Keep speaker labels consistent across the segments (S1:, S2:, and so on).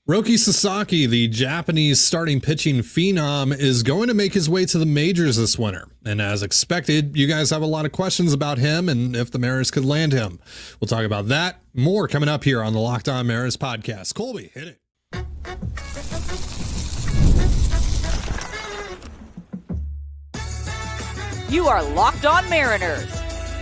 S1: Roki Sasaki, the Japanese starting pitching phenom, is going to make his way to the majors this winter. And as expected, you guys have a lot of questions about him and if the Mariners could land him. We'll talk about that more coming up here on the Locked On Mariners podcast. Colby, hit it.
S2: You are Locked On Mariners,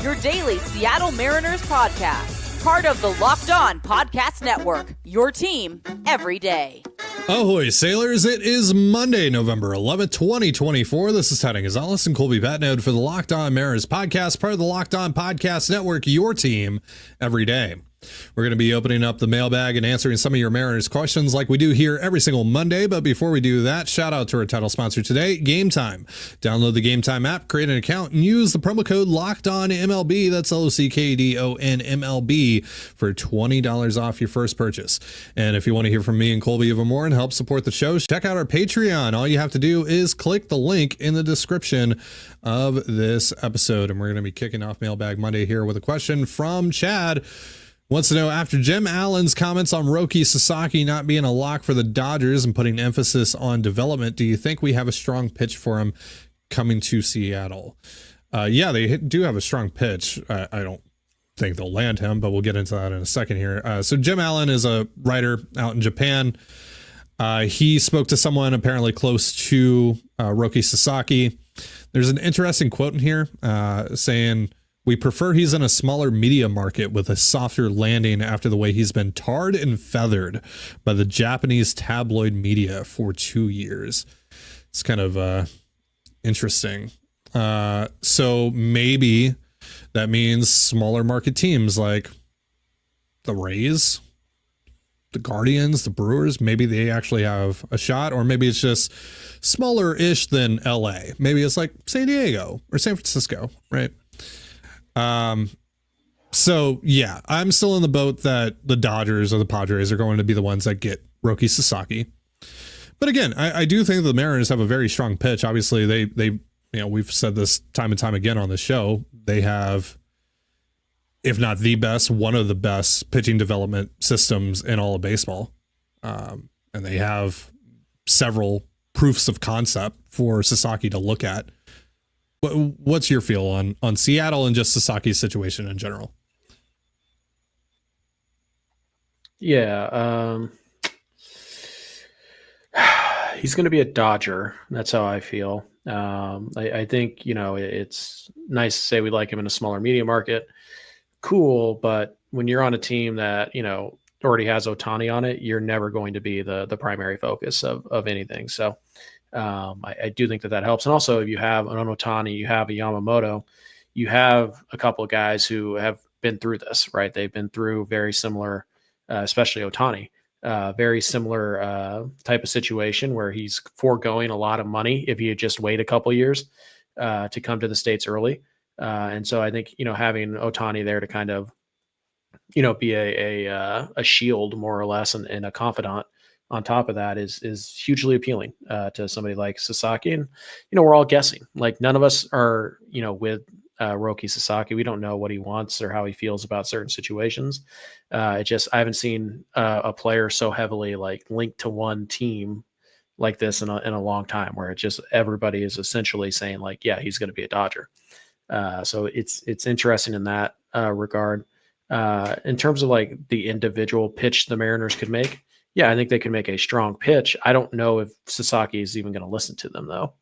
S2: your daily Seattle Mariners podcast. Part of the Locked On Podcast Network, your team every day.
S1: Ahoy, sailors. It is Monday, November 11th, 2024. This is Tony Gonzalez and Colby Patnode for the Locked On Mariners podcast, part of the Locked On Podcast Network, your team every day. We're going to be opening up the mailbag and answering some of your Mariners questions like we do here every single Monday. But before we do that, shout out to our title sponsor today, Game Time. Download the Game Time app, create an account, and use the promo code LOCKEDONMLB. That's LOCKEDONMLB for $20 off your first purchase. And if you want to hear from me and Colby even more and help support the show, check out our Patreon. All you have to do is click the link in the description of this episode. And we're going to be kicking off Mailbag Monday here with a question from Chad. Wants to know, after Jim Allen's comments on Roki Sasaki not being a lock for the Dodgers and putting emphasis on development, do you think we have a strong pitch for him coming to Seattle? Yeah, they do have a strong pitch. I don't think they'll land him, but we'll get into that in a second here. So Jim Allen is a writer out in Japan. He spoke to someone apparently close to Roki Sasaki. There's an interesting quote in here saying, "We prefer he's in a smaller media market with a softer landing after the way he's been tarred and feathered by the Japanese tabloid media for 2 years." It's kind of interesting. So maybe that means smaller market teams like the Rays, the Guardians, the Brewers, maybe they actually have a shot, or maybe it's just smaller-ish than LA. Maybe it's like San Diego or San Francisco, right? So yeah, I'm still in the boat that the Dodgers or the Padres are going to be the ones that get Roki Sasaki. But again, I do think the Mariners have a very strong pitch. Obviously they, we've said this time and time again on the show. They have, if not the best, one of the best pitching development systems in all of baseball. And they have several proofs of concept for Sasaki to look at. What's your feel on Seattle and just Sasaki's situation in general?
S3: Yeah, he's going to be a Dodger. That's how I feel. I think, it's nice to say we like him in a smaller media market. Cool, but when you're on a team that, already has Ohtani on it, you're never going to be the primary focus of anything. So I do think that helps. And also, if you have an Ohtani, you have a Yamamoto, you have a couple of guys who have been through this, right? They've been through very similar, especially Ohtani, very similar type of situation where he's foregoing a lot of money if you just wait a couple years to come to the States early. And so I think, having Ohtani there to kind of, be a shield more or less and a confidant on top of that is hugely appealing to somebody like Sasaki. And, we're all guessing. Like, none of us are, with Roki Sasaki. We don't know what he wants or how he feels about certain situations. I haven't seen a player so heavily linked to one team like this in a long time, where it just everybody is essentially saying yeah, he's going to be a Dodger. So it's interesting in that regard. In terms of the individual pitch the Mariners could make, yeah, I think they can make a strong pitch. I don't know if Sasaki is even going to listen to them though,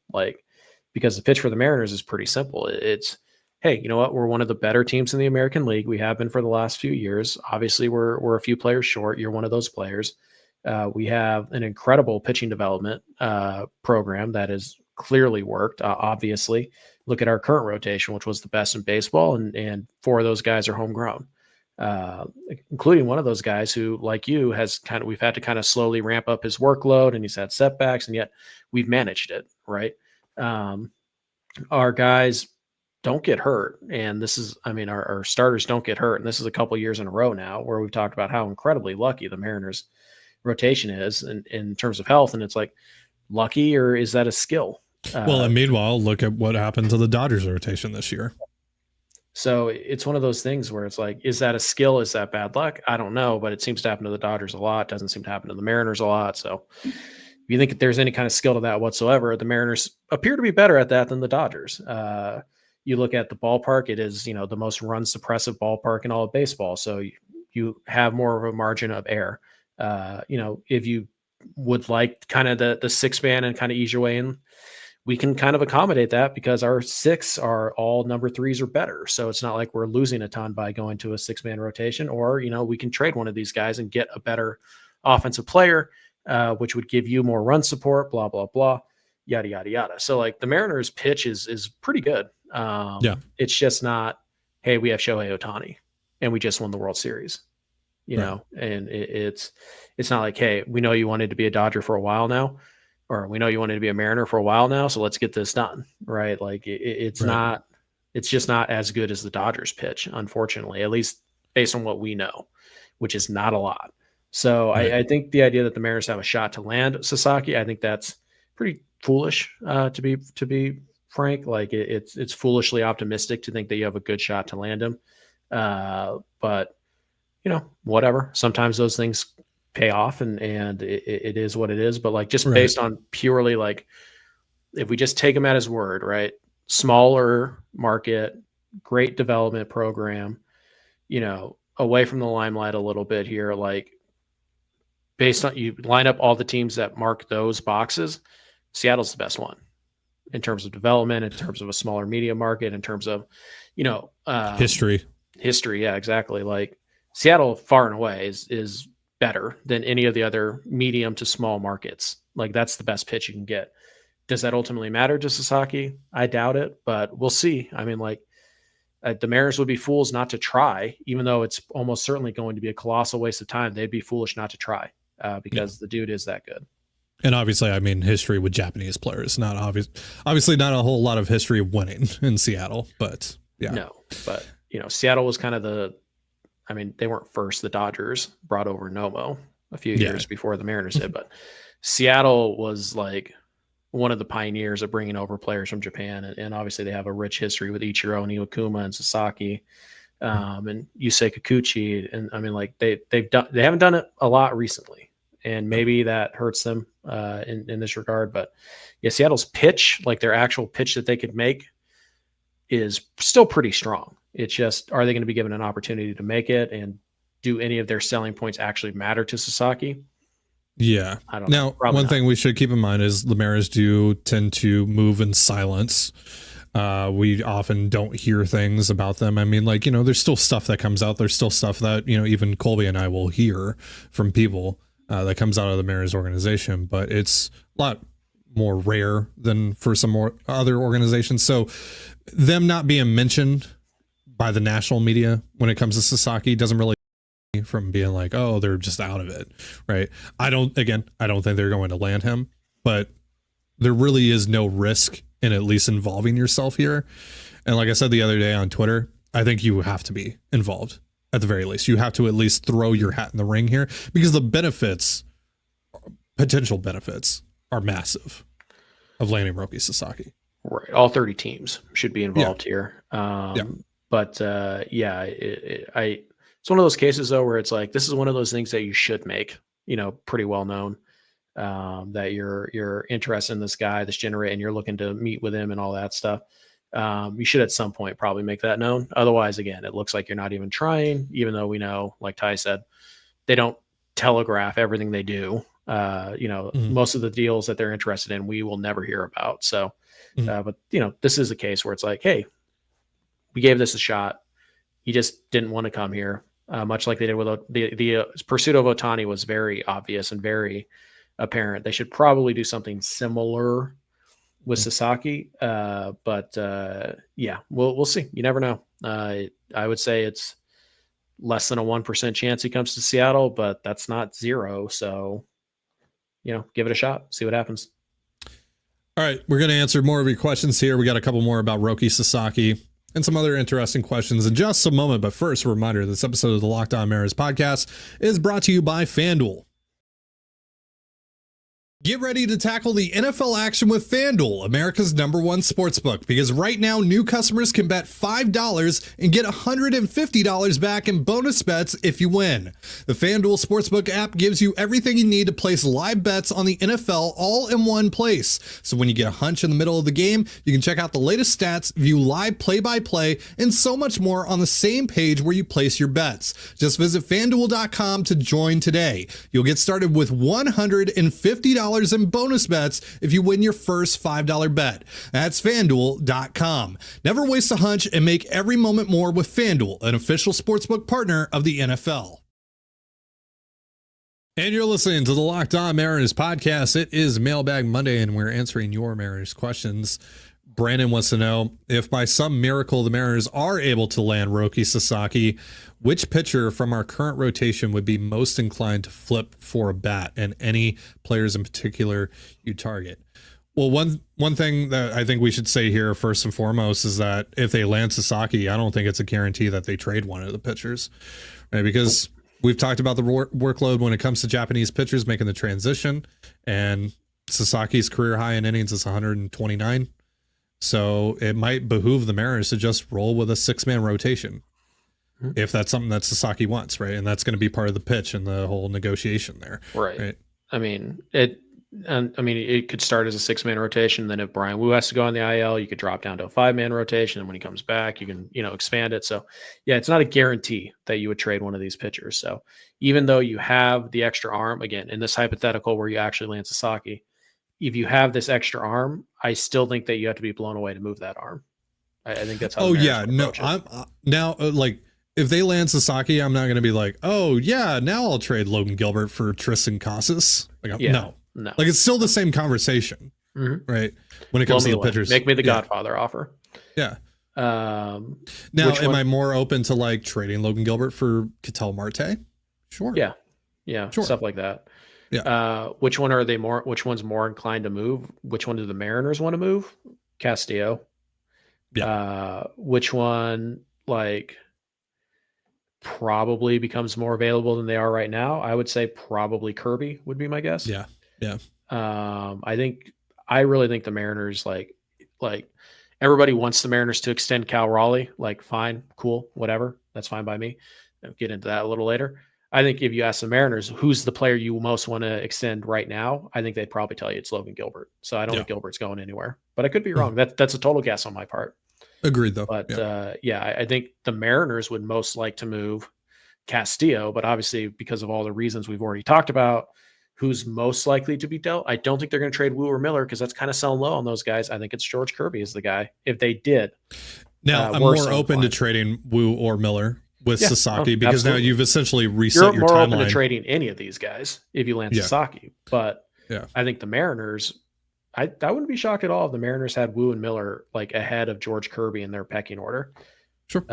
S3: because the pitch for the Mariners is pretty simple. It's, hey, you know what? We're one of the better teams in the American League. We have been for the last few years. Obviously, we're a few players short. You're one of those players. We have an incredible pitching development program that has clearly worked. Obviously, look at our current rotation, which was the best in baseball, and 4 of those guys are homegrown. Including one of those guys who, like you, we've had to kind of slowly ramp up his workload, and he's had setbacks, and yet we've managed it, right? Our guys don't get hurt, and our starters don't get hurt, and this is a couple years in a row now where we've talked about how incredibly lucky the Mariners rotation is in terms of health, and it's lucky, or is that a skill?
S1: Well, and meanwhile, look at what happened to the Dodgers rotation this year.
S3: So it's one of those things where it's like, is that a skill? Is that bad luck? I don't know, but it seems to happen to the Dodgers a lot. Doesn't seem to happen to the Mariners a lot. So if you think there's any kind of skill to that whatsoever, the Mariners appear to be better at that than the Dodgers. You look at the ballpark, it is, the most run suppressive ballpark in all of baseball. So you have more of a margin of error. If you would like kind of the six man and kind of ease your way in, we can kind of accommodate that because our six are all number threes or better. So it's not like we're losing a ton by going to a 6-man rotation, or, we can trade one of these guys and get a better offensive player, which would give you more run support, blah, blah, blah, yada, yada, yada. So like the Mariners pitch is pretty good. It's just not, hey, we have Shohei Ohtani and we just won the World Series, know, and it's not like, hey, we know you wanted to be a Dodger for a while now, or we know you wanted to be a Mariner for a while now, so let's get this done, right? Like it's just not as good as the Dodgers pitch, unfortunately, at least based on what we know, which is not a lot. So I think the idea that the Mariners have a shot to land Sasaki, I think that's pretty foolish, to be frank. Like it's foolishly optimistic to think that you have a good shot to land him. But whatever. Sometimes those things pay off and it is what it is. But like just based on purely like, if we just take him at his word, right? Smaller market, great development program, away from the limelight a little bit here. Like based on, you line up all the teams that mark those boxes, Seattle's the best one in terms of development, in terms of a smaller media market, in terms of, history. Yeah, exactly. Like Seattle far and away is better than any of the other medium to small markets. Like that's the best pitch you can get. Does that ultimately matter to Sasaki? I doubt it, but we'll see. I mean, like the Mariners would be fools not to try, even though it's almost certainly going to be a colossal waste of time. They'd be foolish not to try because the dude is that good.
S1: And obviously, I mean, history with Japanese players, obviously not a whole lot of history of winning in Seattle, but yeah.
S3: No, but Seattle was kind of they weren't first. The Dodgers brought over Nomo a few years before the Mariners did, but Seattle was like one of the pioneers of bringing over players from Japan. And obviously they have a rich history with Ichiro and Iwakuma and Sasaki, and Yusei Kikuchi. And I mean, like they haven't done it a lot recently, and maybe that hurts them in this regard. But yeah, Seattle's pitch, like their actual pitch that they could make, is still pretty strong. It's just, are they going to be given an opportunity to make it, and do any of their selling points actually matter to Sasaki?
S1: Yeah.
S3: I don't know.
S1: Now, one thing we should keep in mind is the Mariners do tend to move in silence. We often don't hear things about them. I mean, like, there's still stuff that comes out. There's still stuff that, even Colby and I will hear from people that comes out of the Mariners organization, but it's a lot more rare than for some more other organizations. So them not being mentioned by the national media when it comes to Sasaki doesn't really from being like, oh, they're just out of it, right? I don't think they're going to land him, but there really is no risk in at least involving yourself here. And like I said the other day on Twitter, I think you have to be involved at the very least. You have to at least throw your hat in the ring here, because the potential benefits are massive of landing Roki Sasaki.
S3: Right. All 30 teams should be involved here. But it's one of those cases though, where it's like, this is one of those things that you should make, pretty well known, that you're interested in this guy, this generate, and you're looking to meet with him and all that stuff. You should at some point probably make that known. Otherwise, again, it looks like you're not even trying, even though we know, like Ty said, they don't telegraph everything they do. Most of the deals that they're interested in, we will never hear about. So, but this is a case where it's like, hey, we gave this a shot. He just didn't want to come here, much like they did with the pursuit of Ohtani was very obvious and very apparent. They should probably do something similar with Sasaki. But we'll see. You never know. I would say it's less than a 1% chance he comes to Seattle, but that's not zero. So, give it a shot, see what happens.
S1: All right, we're going to answer more of your questions here. We got a couple more about Roki Sasaki and some other interesting questions in just a moment. But first, a reminder, this episode of the Locked On Mariners podcast is brought to you by FanDuel. Get ready to tackle the NFL action with FanDuel, America's #1 sportsbook, because right now new customers can bet $5 and get $150 back in bonus bets if you win. The FanDuel Sportsbook app gives you everything you need to place live bets on the NFL all in one place. So when you get a hunch in the middle of the game, you can check out the latest stats, view live play-by-play, and so much more on the same page where you place your bets. Just visit FanDuel.com to join today. You'll get started with $150 in bonus bets if you win your first $5 bet. That's FanDuel.com. Never waste a hunch and make every moment more with FanDuel, an official sportsbook partner of the NFL. And you're listening to the Locked On Mariners podcast. It is Mailbag Monday, and we're answering your Mariners questions. Brandon wants to know if by some miracle the Mariners are able to land Roki Sasaki, which pitcher from our current rotation would be most inclined to flip for a bat, and any players in particular you target? Well, one thing that I think we should say here first and foremost is that if they land Sasaki, I don't think it's a guarantee that they trade one of the pitchers, right? Because we've talked about the workload when it comes to Japanese pitchers making the transition, and Sasaki's career high in innings is 129. So it might behoove the Mariners to just roll with a 6-man rotation if that's something that Sasaki wants, right? And that's going to be part of the pitch and the whole negotiation there.
S3: Right. I mean, it could start as a 6-man rotation. Then if Brian Wu has to go on the IL, you could drop down to a 5-man rotation. And when he comes back, you can, expand it. So yeah, it's not a guarantee that you would trade one of these pitchers. So even though you have the extra arm, again, in this hypothetical where you actually land Sasaki, if you have this extra arm, I still think that you have to be blown away to move that arm. I think that's how.
S1: Oh yeah, no, I'm now like if they land Sasaki, I'm not going to be like, oh yeah, now I'll trade Logan Gilbert for Tristan Casas. Like, no, like it's still the same conversation, right? When it comes to the pitchers,
S3: make me the Godfather offer.
S1: Yeah. Now, am I more open to like trading Logan Gilbert for Ketel Marte? Sure.
S3: Yeah, sure. Stuff like that.
S1: Yeah.
S3: Which one's more inclined to move? Which one do the Mariners want to move? Castillo.
S1: Yeah.
S3: Which one probably becomes more available than they are right now? I would say probably Kirby would be my guess.
S1: Yeah.
S3: I really think the Mariners like everybody wants the Mariners to extend Cal Raleigh. Like, fine, cool, whatever. That's fine by me. I'll get into that a little later. I think if you ask the Mariners, who's the player you most want to extend right now, I think they'd probably tell you it's Logan Gilbert. So I don't think Gilbert's going anywhere, but I could be wrong. That's a total guess on my part.
S1: Agreed, though.
S3: But I think the Mariners would most like to move Castillo, but obviously because of all the reasons we've already talked about, who's most likely to be dealt, I don't think they're going to trade Wu or Miller because that's kind of selling low on those guys. I think it's George Kirby is the guy. If they did.
S1: Now, I'm more open to trading Wu or Miller with Sasaki because
S3: absolutely.
S1: now you've essentially reset your timeline.
S3: You're more open to trading any of these guys if you land Sasaki. But I think the Mariners, I wouldn't be shocked at all if the Mariners had Wu and Miller like ahead of George Kirby in their pecking order.
S1: Sure.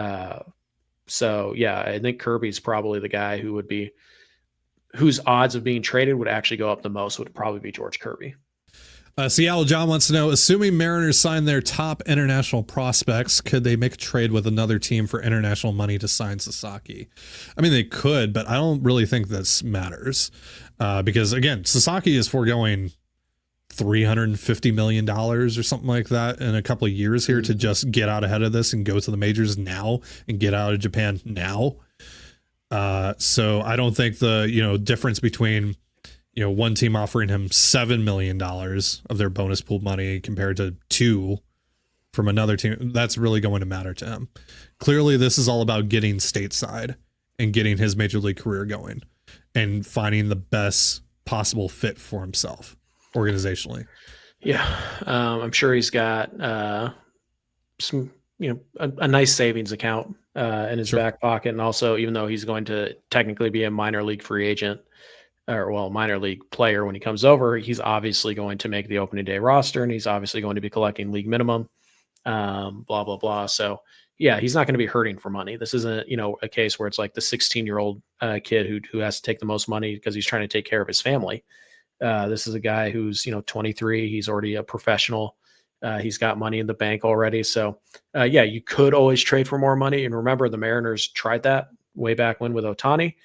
S3: So yeah, I think Kirby's probably the guy whose odds of being traded would actually go up the most would probably be George Kirby.
S1: Seattle John wants to know, assuming Mariners sign their top international prospects, could they make a trade with another team for international money to sign Sasaki? I mean, they could, but I don't really think this matters because, again, Sasaki is foregoing $350 million or something like that in a couple of years here to just get out ahead of this and go to the majors now and get out of Japan now. So I don't think the, difference between one team offering him $7 million of their bonus pool money compared to $2 million from another team, that's really going to matter to him. Clearly, this is all about getting stateside and getting his major league career going and finding the best possible fit for himself organizationally.
S3: Yeah. I'm sure he's got some, a nice savings account in his back pocket. And also, even though he's going to technically be a minor league free agent, minor league player when he comes over, he's obviously going to make the opening day roster and he's obviously going to be collecting league minimum, blah, blah, blah. So yeah, he's not going to be hurting for money. This isn't, a case where it's like the 16-year-old kid who has to take the most money because he's trying to take care of his family. This is a guy who's, 23. He's already a professional. He's got money in the bank already. So you could always trade for more money. And remember, the Mariners tried that way back when with Ohtani.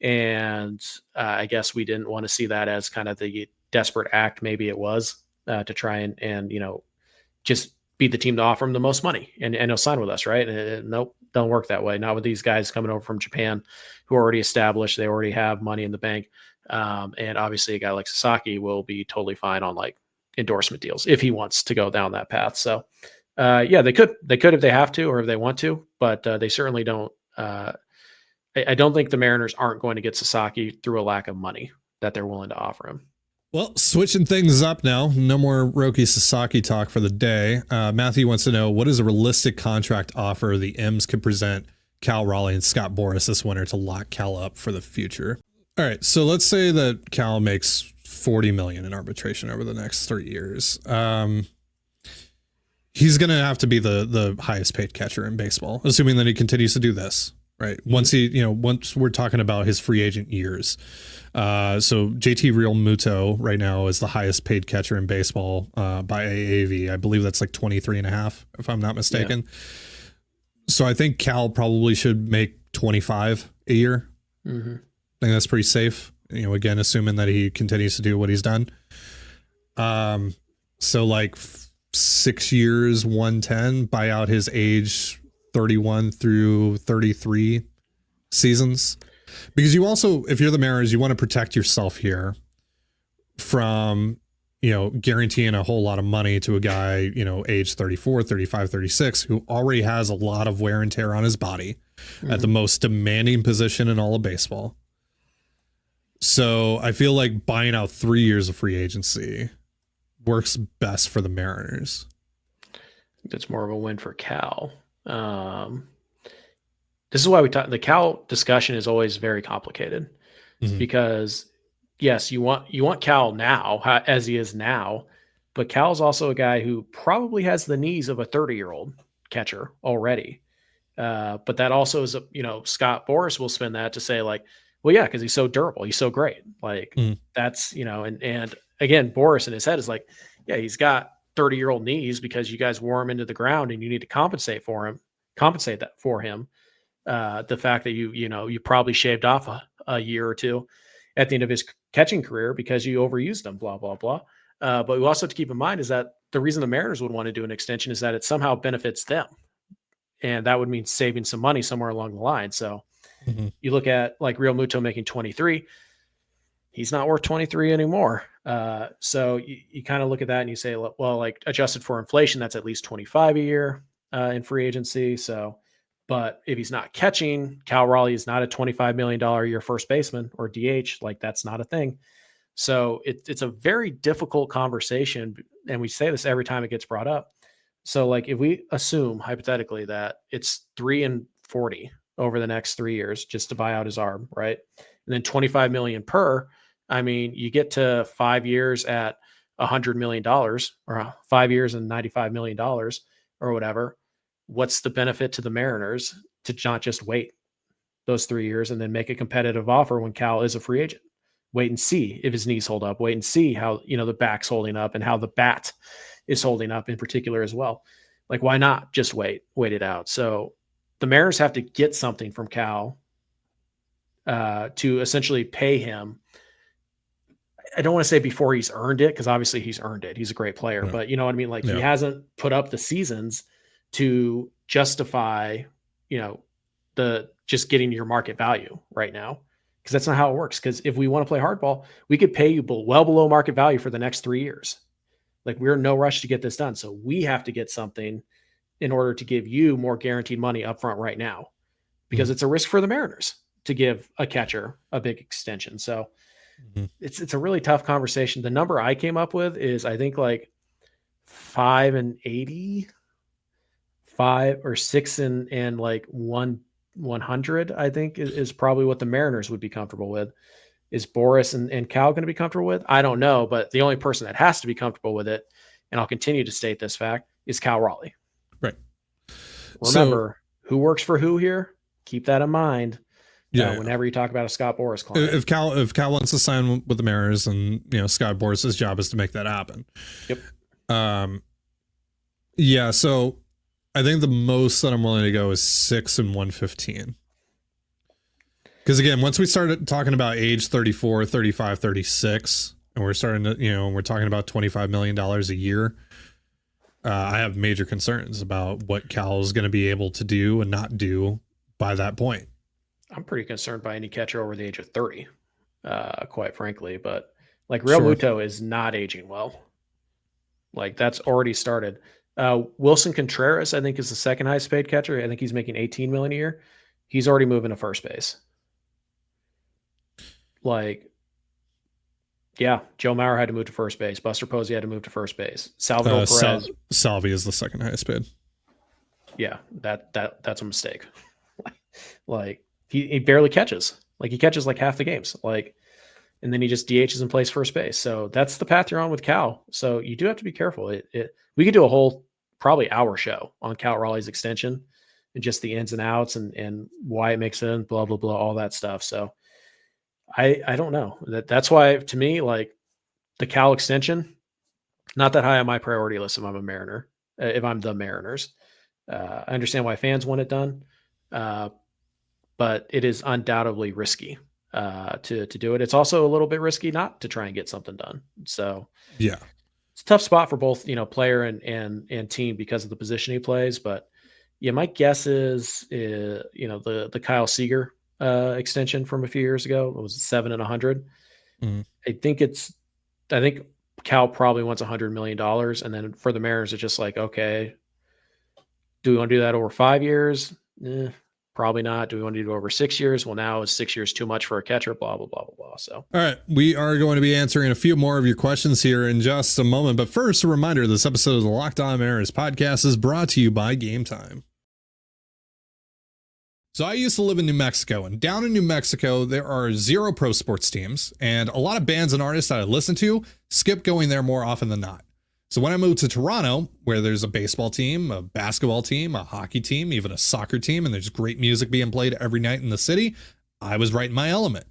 S3: And I guess we didn't want to see that as kind of the desperate act maybe it was to try and just be the team to offer him the most money and he'll sign with us, right? And nope, don't work that way. Not with these guys coming over from Japan who are already established. They already have money in the bank. And obviously a guy like Sasaki will be totally fine on like endorsement deals if he wants to go down that path. So they could if they have to or if they want to, but they certainly don't. I don't think the Mariners aren't going to get Sasaki through a lack of money that they're willing to offer him.
S1: Well, switching things up now. No more Roki Sasaki talk for the day. Matthew wants to know, what is a realistic contract offer the M's could present Cal Raleigh and Scott Boras this winter to lock Cal up for the future? All right, so let's say that Cal makes $40 million in arbitration over the next 3 years. He's going to have to be the highest paid catcher in baseball, assuming that he continues to do this. Right. Once we're talking about his free agent years. So JT Realmuto right now is the highest paid catcher in baseball by AAV. I believe that's like 23.5, if I'm not mistaken. Yeah. So I think Cal probably should make 25 a year. Mm-hmm. I think that's pretty safe. Again, assuming that he continues to do what he's done. So like 6 years, 110, buy out his age 31 through 33 seasons, because you also, if you're the Mariners, you want to protect yourself here from, guaranteeing a whole lot of money to a guy, age 34, 35, 36, who already has a lot of wear and tear on his body at the most demanding position in all of baseball. So I feel like buying out 3 years of free agency works best for the Mariners.
S3: That's more of a win for Cal. This is why we talk. The Cal discussion is always very complicated because yes, you want Cal now as he is now, but Cal's also a guy who probably has the knees of a 30-year-old catcher already. But that also is, Scott Boras will spin that to say like, well, yeah, because he's so durable, he's so great. Like that's, and again, Boras in his head is like, yeah, he's got 30-year-old knees because you guys wore him into the ground and you need to compensate that for him. The fact that you probably shaved off a year or two at the end of his catching career because you overused him, blah, blah, blah. But we also have to keep in mind is that the reason the Mariners would want to do an extension is that it somehow benefits them. And that would mean saving some money somewhere along the line. So you look at like Realmuto making 23, he's not worth 23 anymore. So you kind of look at that and you say, well, like adjusted for inflation, that's at least 25 a year in free agency. So, but if he's not catching, Cal Raleigh is not a $25 million a year first baseman or DH. Like that's not a thing. So it's a very difficult conversation. And we say this every time it gets brought up. So like if we assume hypothetically that it's 3 and 40 over the next 3 years just to buy out his arm, right? And then 25 million per, I mean, you get to 5 years at $100 million or 5 years and $95 million or whatever. What's the benefit to the Mariners to not just wait those 3 years and then make a competitive offer when Cal is a free agent? Wait and see if his knees hold up. Wait and see how, the back's holding up and how the bat is holding up in particular as well. Like, why not just wait it out? So the Mariners have to get something from Cal to essentially pay him. I don't want to say before he's earned it, because obviously he's earned it. He's a great player, but you know what I mean? Like he hasn't put up the seasons to justify, the just getting your market value right now. Because that's not how it works. Because if we want to play hardball, we could pay you well below market value for the next 3 years. Like we're in no rush to get this done. So we have to get something in order to give you more guaranteed money up front right now, because it's a risk for the Mariners to give a catcher a big extension. So it's a really tough conversation. The number I came up with is I think like 5 and 80, 5 or 6 and like 100, I think is probably what the Mariners would be comfortable with. Is Boras and Cal going to be comfortable with? I don't know, but the only person that has to be comfortable with it, and I'll continue to state this fact, is Cal Raleigh.
S1: Right.
S3: Remember, who works for who here? Keep that in mind. Whenever you talk about a Scott Boras client.
S1: If Cal wants to sign with the Mariners, and Scott Boras' job is to make that happen.
S3: Yep.
S1: So I think the most that I'm willing to go is 6 and 115. Because again, once we started talking about age 34, 35, 36, and we're starting to, we're talking about $25 million a year, I have major concerns about what Cal is going to be able to do and not do by that point.
S3: I'm pretty concerned by any catcher over the age of 30, quite frankly. But like Real Muto is not aging well. Like that's already started. Wilson Contreras, I think, is the second highest paid catcher. I think he's making $18 million a year. He's already moving to first base. Like, yeah, Joe Mauer had to move to first base. Buster Posey had to move to first base. Salvador Perez.
S1: Salvi is the second highest paid.
S3: Yeah, that's a mistake. Like he barely catches. Like he catches like half the games. Like, and then he just DHs and plays first base. So that's the path you're on with Cal. So you do have to be careful. We could do a whole probably hour show on Cal Raleigh's extension and just the ins and outs and why it makes sense, blah, blah, blah, all that stuff. So I don't know. That's why, to me, like the Cal extension, not that high on my priority list if I'm a Mariner, if I'm the Mariners. I understand why fans want it done, but it is undoubtedly risky to do it. It's also a little bit risky not to try and get something done. So
S1: yeah,
S3: it's a tough spot for both, player and team because of the position he plays. But yeah, my guess is, the Kyle Seager extension from a few years ago. It was 7 and 100.
S1: Mm-hmm.
S3: I think Cal probably wants $100 million. And then for the Mariners, it's just like, okay, do we want to do that over 5 years? Probably not. Do we want to do it over 6 years? Well, now is 6 years too much for a catcher? Blah, blah, blah, blah, blah. So,
S1: all right, we are going to be answering a few more of your questions here in just a moment. But first, a reminder: this episode of the Locked On Mariners podcast is brought to you by Game Time. So I used to live in New Mexico, and down in New Mexico, there are 0 pro sports teams, and a lot of bands and artists that I listen to skip going there more often than not. So when I moved to Toronto, where there's a baseball team, a basketball team, a hockey team, even a soccer team, and there's great music being played every night in the city, I was right in my element.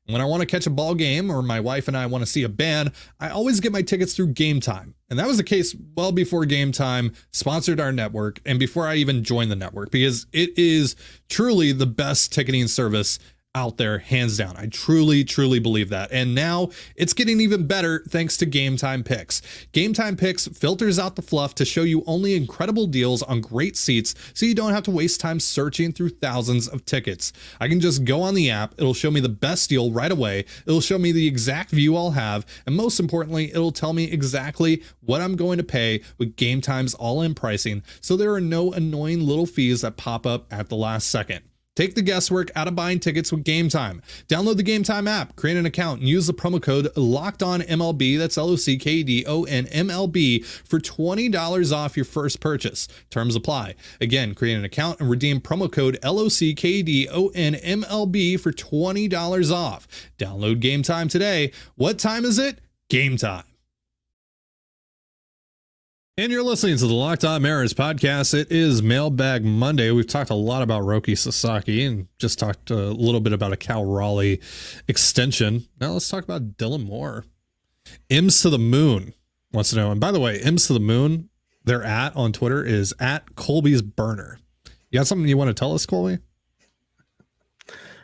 S1: When I want to catch a ball game or my wife and I want to see a band, I always get my tickets through Game Time. And that was the case well before Game Time sponsored our network and before I even joined the network, because it is truly the best ticketing service out there, hands down. I truly believe that. And now it's getting even better thanks to Game Time Picks. Game Time Picks filters out the fluff to show you only incredible deals on great seats, so you don't have to waste time searching through thousands of tickets. I can just go on the app, it'll show me the best deal right away, it'll show me the exact view I'll have, and most importantly, it'll tell me exactly what I'm going to pay with Game Time's all-in pricing, so there are no annoying little fees that pop up at the last second. Take the guesswork out of buying tickets with Game Time. Download the Game Time app, create an account, and use the promo code LOCKEDONMLB, that's LOCKEDONMLB, for $20 off your first purchase. Terms apply. Again, create an account and redeem promo code LOCKEDONMLB for $20 off. Download Game Time today. What time is it? Game Time. And you're listening to the Locked On Mariners podcast. It is Mailbag Monday. We've talked a lot about Roki Sasaki and just talked a little bit about a Cal Raleigh extension. Now let's talk about Dylan Moore. M's to the Moon wants to know. And by the way, M's to the Moon, their on Twitter is at Colby's Burner. You got something you want to tell us, Colby?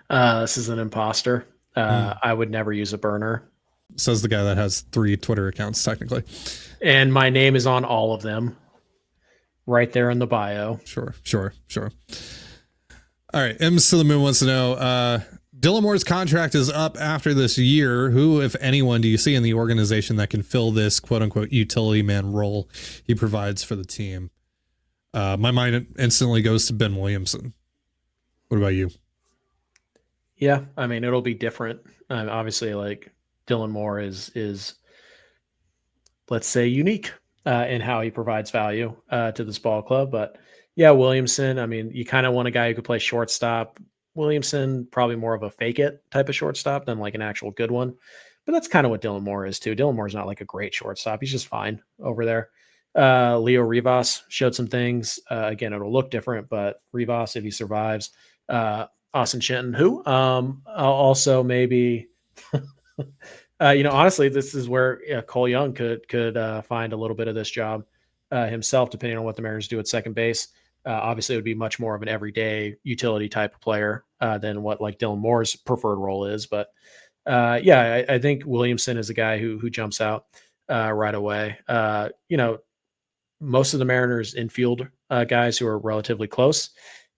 S3: This is an imposter. I would never use a burner.
S1: Says the guy that has 3 Twitter accounts, technically.
S3: And my name is on all of them, right there in the bio.
S1: Sure. All right, M's to the Moon wants to know, Dylan Moore's contract is up after this year. Who, if anyone, do you see in the organization that can fill this quote-unquote utility man role he provides for the team? My mind instantly goes to Ben Williamson. What about you?
S3: Yeah, I mean, it'll be different. Obviously, like, Dylan Moore is let's say unique in how he provides value to this ball club. But yeah, Williamson, I mean, you kind of want a guy who could play shortstop. Williamson, probably more of a fake it type of shortstop than like an actual good one. But that's kind of what Dylan Moore is too. Dylan Moore's not like a great shortstop. He's just fine over there. Leo Rivas showed some things. Again, it'll look different, but Rivas, if he survives, Austin Shenton, who also maybe honestly, this is where Cole Young could find a little bit of this job himself, depending on what the Mariners do at second base. Obviously, it would be much more of an everyday utility type of player than what like Dylan Moore's preferred role is. But I think Williamson is a guy who jumps out right away. Most of the Mariners infield guys who are relatively close,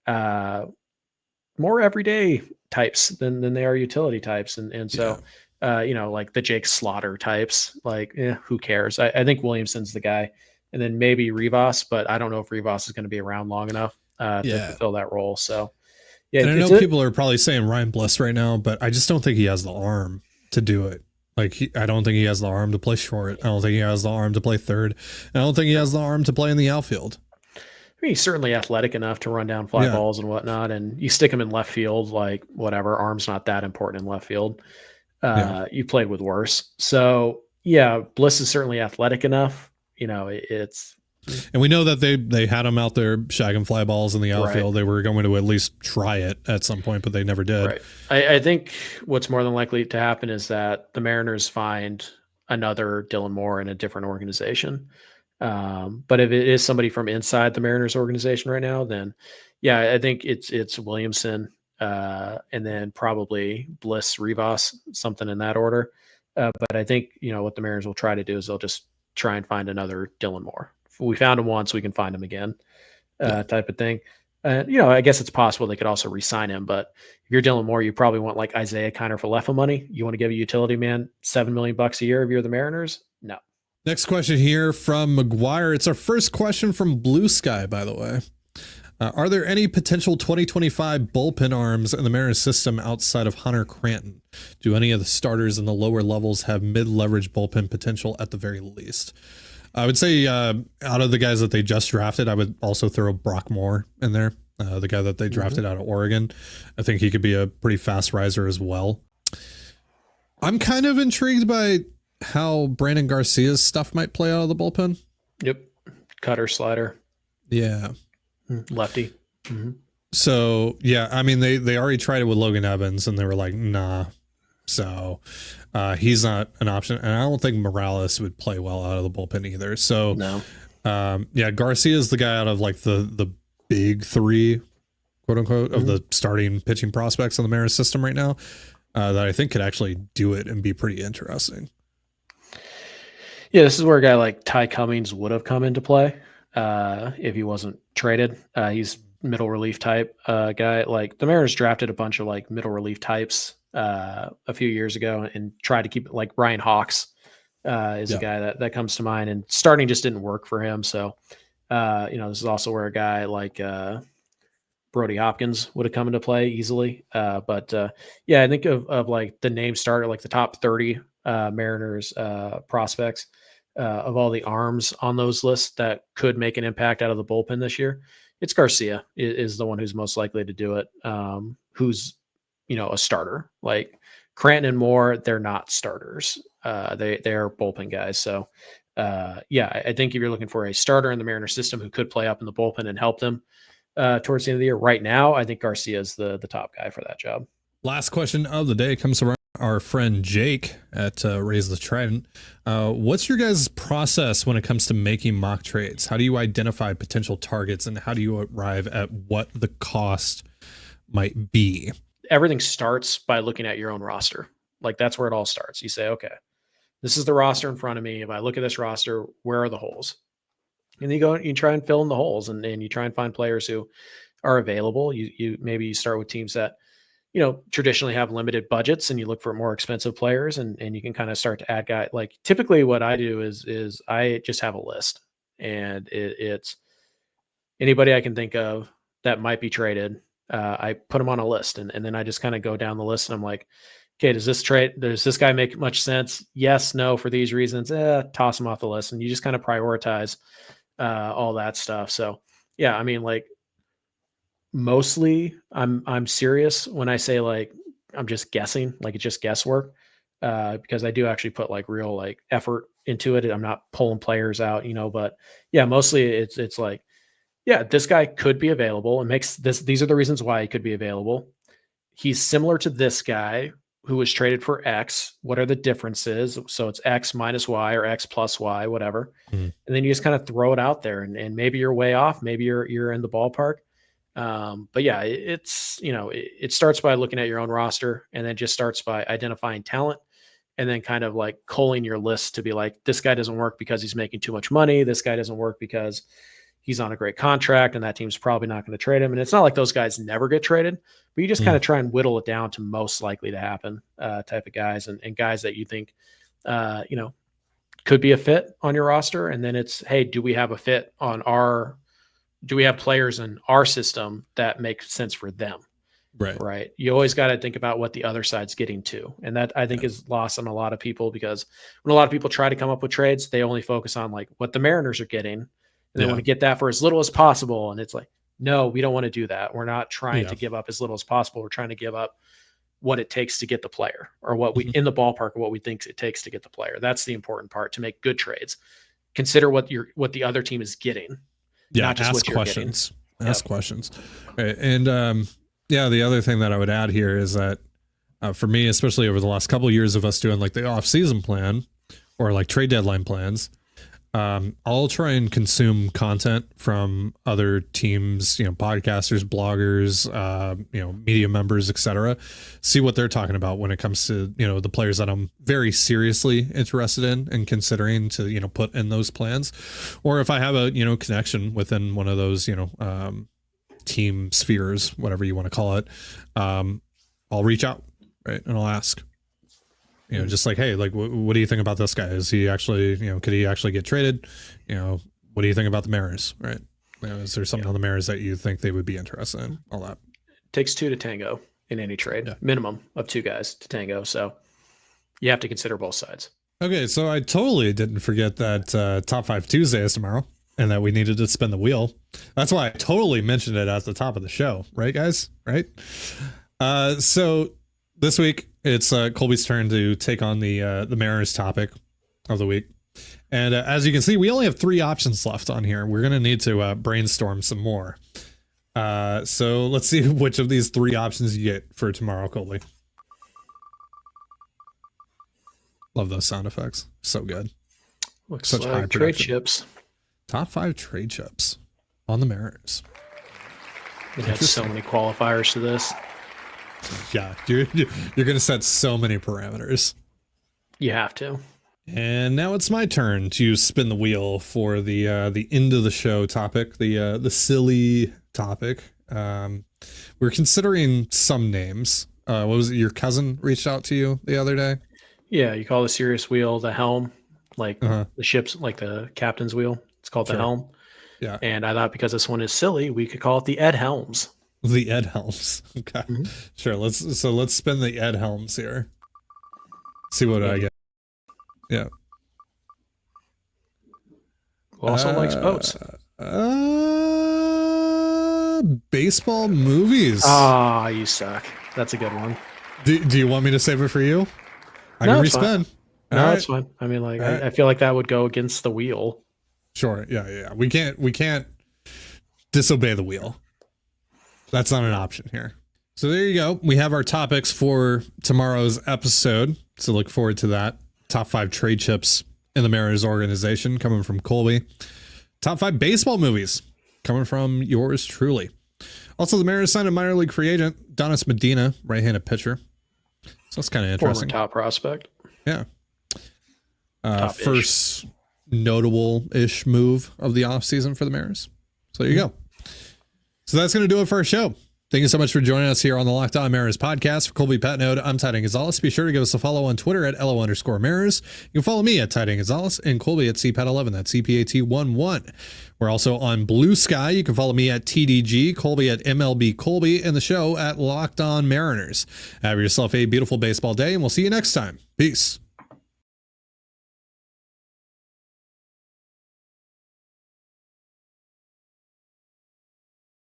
S3: more everyday types than they are utility types. And so, like the Jake Slaughter types, like, who cares? I think Williamson's the guy. And then maybe Rivas, but I don't know if Rivas is going to be around long enough to fulfill that role. So,
S1: and I know people are probably saying Ryan Bliss right now, but I just don't think he has the arm to do it. Like, I don't think he has the arm to play short. I don't think he has the arm to play third. And I don't think he has the arm to play in the outfield.
S3: I mean, he's certainly athletic enough to run down fly balls and whatnot. And you stick him in left field, like whatever, arm's not that important in left field. You played with worse. So yeah, Bliss is certainly athletic enough.
S1: And we know that they had him out there shagging fly balls in the outfield. Right. They were going to at least try it at some point, but they never did.
S3: Right. I think what's more than likely to happen is that the Mariners find another Dylan Moore in a different organization. But if it is somebody from inside the Mariners organization right now, then I think it's Williamson, and then probably Bliss, Rivas, something in that order. But I think, what the Mariners will try to do is they'll just try and find another Dylan Moore. If we found him once, we can find him again, type of thing. I guess it's possible they could also re-sign him, but if you're Dylan Moore, you probably want like Isaiah Kiner Falefa money. You want to give a utility man $7 million a year if you're the Mariners? No.
S1: Next question here from McGuire. It's our first question from Blue Sky, by the way. Are there any potential 2025 bullpen arms in the Mariners system outside of Hunter Cranton? Do any of the starters in the lower levels have mid-leverage bullpen potential at the very least? I would say out of the guys that they just drafted, I would also throw Brock Moore in there, the guy that they drafted out of Oregon. I think he could be a pretty fast riser as well. I'm kind of intrigued by how Brandon Garcia's stuff might play out of the bullpen.
S3: Yep. Cutter, slider.
S1: Yeah.
S3: Lefty. Mm-hmm.
S1: So, I mean, they already tried it with Logan Evans and they were like, nah. So he's not an option. And I don't think Morales would play well out of the bullpen either. So,
S3: no.
S1: Garcia is the guy out of like the big three, quote unquote, of the starting pitching prospects in the Mariners system right now that I think could actually do it and be pretty interesting.
S3: Yeah, this is where a guy like Ty Cummings would have come into play if he wasn't traded. He's middle relief type guy. Like the Mariners drafted a bunch of like middle relief types a few years ago and tried to keep it, like Ryan Hawks is a guy that comes to mind, and starting just didn't work for him. So, this is also where a guy like Brody Hopkins would have come into play easily. But I think of like the name starter, like the top 30 Mariners prospects of all the arms on those lists that could make an impact out of the bullpen this year. It's Garcia is the one who's most likely to do it. Who's, a starter. Like Cranton and Moore, they're not starters. They are bullpen guys. So I think if you're looking for a starter in the Mariners system who could play up in the bullpen and help them towards the end of the year, right now, I think Garcia is the top guy for that job.
S1: Last question of the day comes from our friend Jake at Raise the Trident. What's your guys' process when it comes to making mock trades? How do you identify potential targets and how do you arrive at what the cost might be?
S3: Everything starts by looking at your own roster. Like that's where it all starts. You say, okay, this is the roster in front of me. If I look at this roster, where are the holes? And you go and you try and fill in the holes and you try and find players who are available. You start with teams that, traditionally have limited budgets and you look for more expensive players and you can kind of start to add guys. Like typically what I do is I just have a list and it's anybody I can think of that might be traded. I put them on a list and then I just kind of go down the list and I'm like, okay, does this guy make much sense? Yes, no, for these reasons, toss him off the list. And you just kind of prioritize all that stuff. So I mean, like mostly I'm serious when I say like, I'm just guessing, like it's just guesswork because I do actually put like real like effort into it. I'm not pulling players out, but mostly it's like, this guy could be available and these are the reasons why he could be available. He's similar to this guy who was traded for X. What are the differences? So it's X minus Y or X plus Y, whatever. And then you just kind of throw it out there and maybe you're way off. Maybe you're in the ballpark. But yeah, it's, it starts by looking at your own roster, and then just starts by identifying talent, and then kind of like culling your list to be like, this guy doesn't work because he's making too much money. This guy doesn't work because he's on a great contract, and that team's probably not going to trade him. And it's not like those guys never get traded, but you just kind of try and whittle it down to most likely to happen type of guys, and guys that you think, could be a fit on your roster. And then it's, hey, do we have a fit do we have players in our system that make sense for them? Right. You always got to think about what the other side's getting to. And that I think is lost on a lot of people, because when a lot of people try to come up with trades, they only focus on like what the Mariners are getting, and they want to get that for as little as possible. And it's like, no, we don't want to do that. We're not trying to give up as little as possible. We're trying to give up what it takes to get the player, or what we in the ballpark of what we think it takes to get the player. That's the important part to make good trades. Consider what the other team is getting. Not just
S1: ask questions. Ask questions. Right. And the other thing that I would add here is that for me, especially over the last couple of years of us doing like the off-season plan or like trade deadline plans, I'll try and consume content from other teams, podcasters, bloggers, media members, etc. See what they're talking about when it comes to, the players that I'm very seriously interested in and considering to, put in those plans. Or if I have a, connection within one of those, team spheres, whatever you want to call it, I'll reach out, right? And I'll ask. Just like, hey, like, what do you think about this guy? Is he actually, could he actually get traded? What do you think about the Mariners? Right. Is there something on the Mariners that you think they would be interested in? All that.
S3: Takes two to tango in any trade, minimum of two guys to tango. So you have to consider both sides. Okay.
S1: So I totally didn't forget that Top 5 Tuesday is tomorrow, and that we needed to spin the wheel. That's why I totally mentioned it at the top of the show. Right, guys? Right. So this week, it's Colby's turn to take on the Mariners topic of the week. And as you can see, we only have 3 options left on here. We're going to need to brainstorm some more. So let's see which of these 3 options you get for tomorrow, Colby. Love those sound effects. So good.
S3: Looks such like trade chips.
S1: Top 5 trade chips on the Mariners.
S3: It has so many qualifiers to this.
S1: Yeah, you're going to set so many parameters.
S3: You have to.
S1: And now it's my turn to spin the wheel for the end of the show topic, the silly topic. We're considering some names. What was it? Your cousin reached out to you the other day?
S3: Yeah, you call the serious wheel the helm, like the ship's, like the captain's wheel. It's called the helm.
S1: Yeah.
S3: And I thought because this one is silly, we could call it the Ed Helms.
S1: The Ed Helms. Okay. Sure. Let's spin the Ed Helms here. See what I get. Yeah.
S3: Who also likes boats?
S1: Baseball movies.
S3: Ah, you suck. That's a good one.
S1: Do you want me to save it for you? I can respin.
S3: No, it's fine. I mean, like, I feel like that would go against the wheel.
S1: Sure. Yeah. We can't disobey the wheel. That's not an option here. So there you go. We have our topics for tomorrow's episode. So look forward to that. Top 5 trade chips in the Mariners organization coming from Colby. Top 5 baseball movies coming from yours truly. Also, the Mariners signed a minor league free agent, Donis Medina, right-handed pitcher. So that's kind of interesting.
S3: Former top prospect.
S1: Yeah. First notable-ish move of the offseason for the Mariners. So there you go. So that's going to do it for our show. Thank you so much for joining us here on the Locked On Mariners podcast. For Colby Patnode, I'm Titan Gonzalez. Be sure to give us a follow on Twitter at LO_Mariners. You can follow me at Titan Gonzalez and Colby at CPAT11. That's CPAT11. We're also on Blue Sky. You can follow me at TDG, Colby at MLB Colby, and the show at Locked On Mariners. Have yourself a beautiful baseball day, and we'll see you next time. Peace.